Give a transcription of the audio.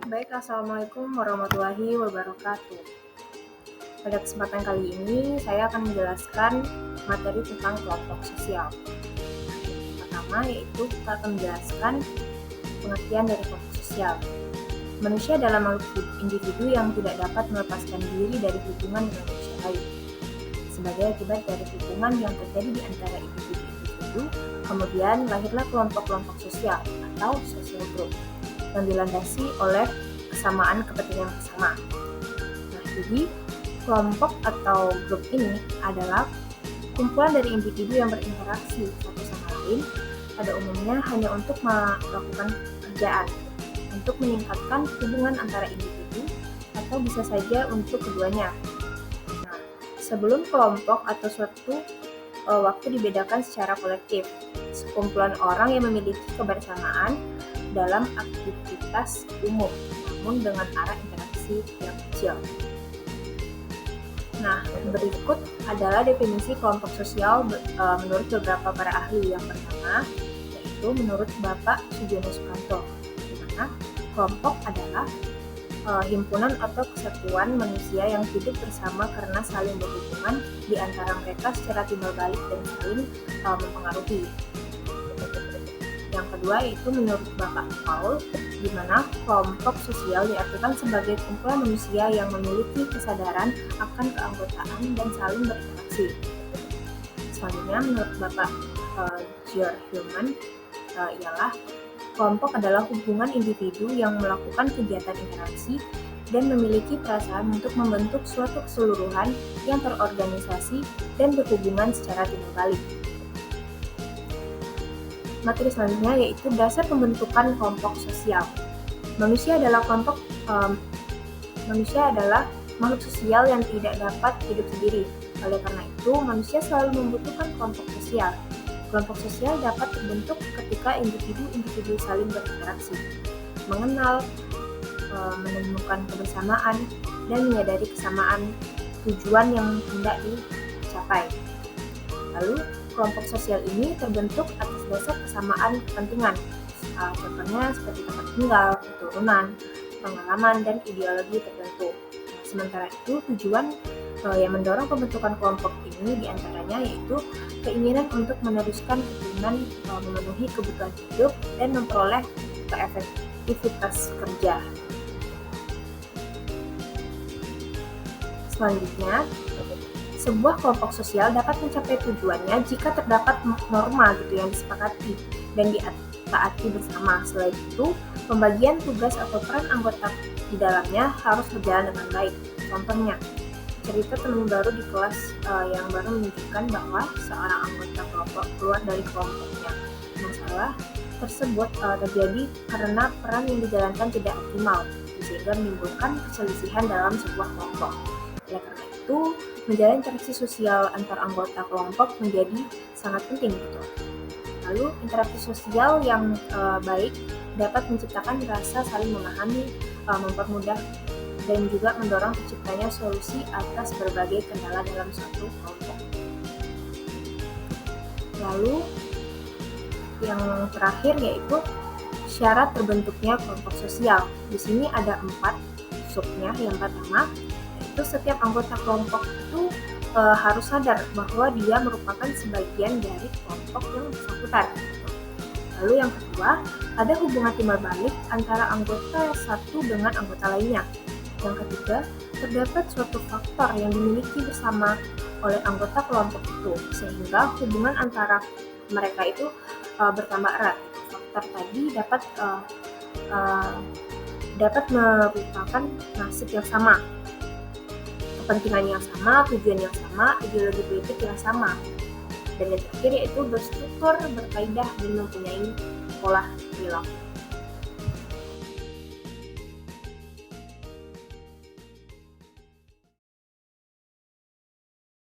Baik, Assalamualaikum warahmatullahi wabarakatuh. Pada kesempatan kali ini, saya akan menjelaskan materi tentang kelompok sosial. Yang pertama yaitu kita akan menjelaskan pengertian dari kelompok sosial. Manusia adalah makhluk individu yang tidak dapat melepaskan diri dari hubungan dengan manusia lain. Sebagai akibat dari hubungan yang terjadi di antara individu-individu, kemudian lahirlah kelompok-kelompok sosial atau social group yang dilandasi oleh kesamaan kepentingan bersama. Nah, jadi kelompok atau grup ini adalah kumpulan dari individu yang berinteraksi satu sama lain pada umumnya hanya untuk melakukan pekerjaan, untuk meningkatkan hubungan antara individu atau bisa saja untuk keduanya. Nah, sebelum kelompok atau suatu waktu dibedakan secara kolektif, sekumpulan orang yang memiliki kebersamaan dalam aktivitas umum, namun dengan arah interaksi yang kecil. Nah, berikut adalah definisi kelompok sosial menurut beberapa para ahli. Yang pertama, yaitu menurut Bapak Sujono Sukanto, di mana kelompok adalah himpunan atau kesatuan manusia yang hidup bersama karena saling berhubungan di antara mereka secara timbal balik dan saling mempengaruhi. Yang kedua yaitu menurut Bapak Paul, di mana kelompok sosial diartikan sebagai kumpulan manusia yang memiliki kesadaran akan keanggotaan dan saling berinteraksi. Selanjutnya menurut Bapak George Hillman ialah kelompok adalah hubungan individu yang melakukan kegiatan interaksi dan memiliki perasaan untuk membentuk suatu keseluruhan yang terorganisasi dan berhubungan secara timbal balik. Materi selanjutnya yaitu dasar pembentukan kelompok sosial. Manusia adalah makhluk sosial yang tidak dapat hidup sendiri. Oleh karena itu, manusia selalu membutuhkan kelompok sosial. Kelompok sosial dapat terbentuk ketika individu-individu saling berinteraksi, mengenal, menemukan kebersamaan, dan menyadari kesamaan tujuan yang hendak dicapai. Lalu, kelompok sosial ini terbentuk atas dasar kesamaan kepentingan, contohnya seperti tempat tinggal, keturunan, pengalaman, dan ideologi tertentu. Sementara itu, tujuan yang mendorong pembentukan kelompok ini diantaranya yaitu keinginan untuk meneruskan keturunan, memenuhi kebutuhan hidup, dan memperoleh keefektivitas kerja. Selanjutnya, sebuah kelompok sosial dapat mencapai tujuannya jika terdapat norma yang disepakati dan ditaati bersama. Selain itu, pembagian tugas atau peran anggota di dalamnya harus berjalan dengan baik. Contohnya, cerita teman baru di kelas yang baru menunjukkan bahwa seorang anggota kelompok keluar dari kelompoknya. Masalah tersebut terjadi karena peran yang dijalankan tidak optimal, sehingga menimbulkan perselisihan dalam sebuah kelompok. Oleh karena itu, menjalin interaksi sosial antar anggota kelompok menjadi sangat penting Lalu, interaksi sosial yang baik dapat menciptakan rasa saling memahami, mempermudah dan juga mendorong terciptanya solusi atas berbagai kendala dalam suatu kelompok. Lalu, yang terakhir yaitu syarat terbentuknya kelompok sosial. Di sini ada 4 subnya. Yang pertama, itu setiap anggota kelompok itu harus sadar bahwa dia merupakan sebagian dari kelompok yang bersangkutan. Lalu yang kedua, ada hubungan timbal balik antara anggota satu dengan anggota lainnya. Yang ketiga, terdapat suatu faktor yang dimiliki bersama oleh anggota kelompok itu, sehingga hubungan antara mereka itu bertambah erat. Faktor tadi dapat merupakan nasib yang sama, kepentingan yang sama, tujuan yang sama, ideologi politik yang sama. Dan yang terakhir yaitu berstruktur, berkaidah, dan mempunyai pola perilaku.